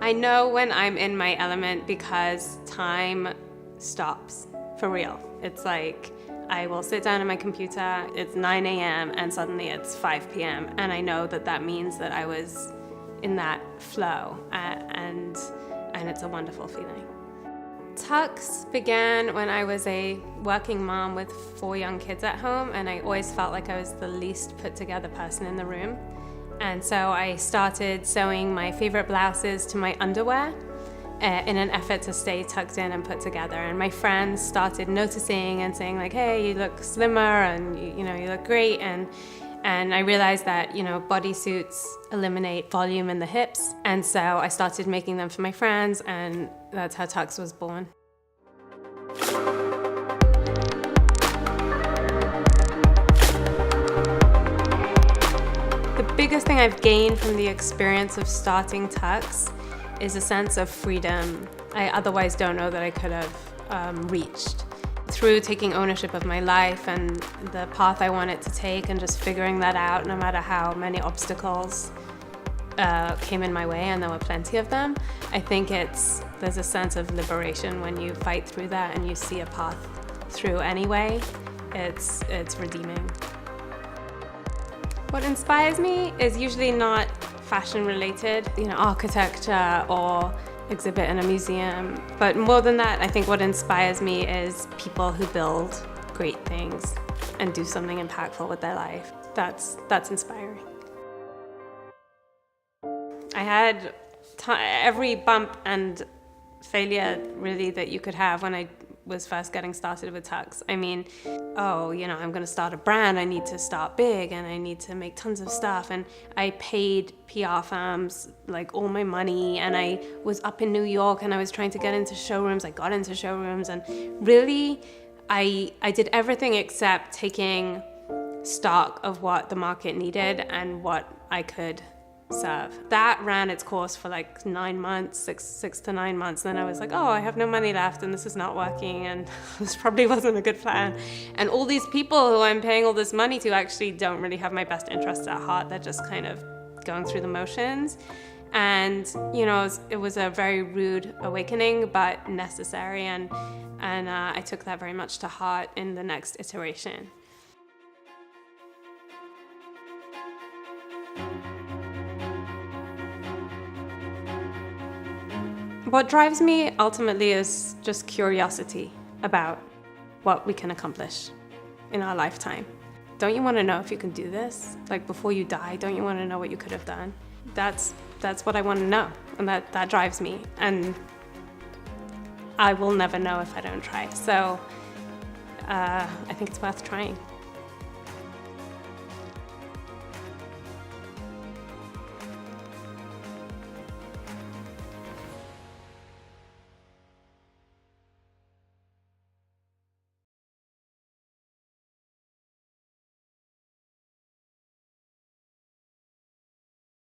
I know when I'm in my element because time stops, for real. It's like I will sit down at my computer, it's 9 a.m. and suddenly it's 5 p.m. and I know that that means that I was in that flow, and it's a wonderful feeling. Tuxe began when I was a working mom with 4 young kids at home, and I always felt like I was the least put together person in the room. And so I started sewing my favorite blouses to my underwear in an effort to stay tucked in and put together. And my friends started noticing and saying like, hey, you look slimmer and you look great. And I realized that, bodysuits eliminate volume in the hips. And so I started making them for my friends, and that's how Tuxe was born. The biggest thing I've gained from the experience of starting Tuxe is a sense of freedom I otherwise don't know that I could have reached. Through taking ownership of my life and the path I wanted to take and just figuring that out no matter how many obstacles came in my way, and there were plenty of them, I think there's a sense of liberation when you fight through that and you see a path through anyway. It's redeeming. What inspires me is usually not fashion related, architecture or exhibit in a museum. But more than that, I think what inspires me is people who build great things and do something impactful with their life. That's inspiring. I had every bump and failure really that you could have when I was first getting started with Tuxe. I mean, I'm gonna start a brand, I need to start big and I need to make tons of stuff. And I paid PR firms like all my money, and I was up in New York and I was trying to get into showrooms. I got into showrooms, and really I did everything except taking stock of what the market needed and what I could serve. That ran its course for like 9 months, six to 9 months. Then I was like, I have no money left and this is not working, and this probably wasn't a good plan. And all these people who I'm paying all this money to actually don't really have my best interests at heart. They're just kind of going through the motions. And it was a very rude awakening, but necessary. And I took that very much to heart in the next iteration. What drives me ultimately is just curiosity about what we can accomplish in our lifetime. Don't you want to know if you can do this? Like before you die, don't you want to know what you could have done? That's what I want to know, and that drives me. And I will never know if I don't try. So I think it's worth trying.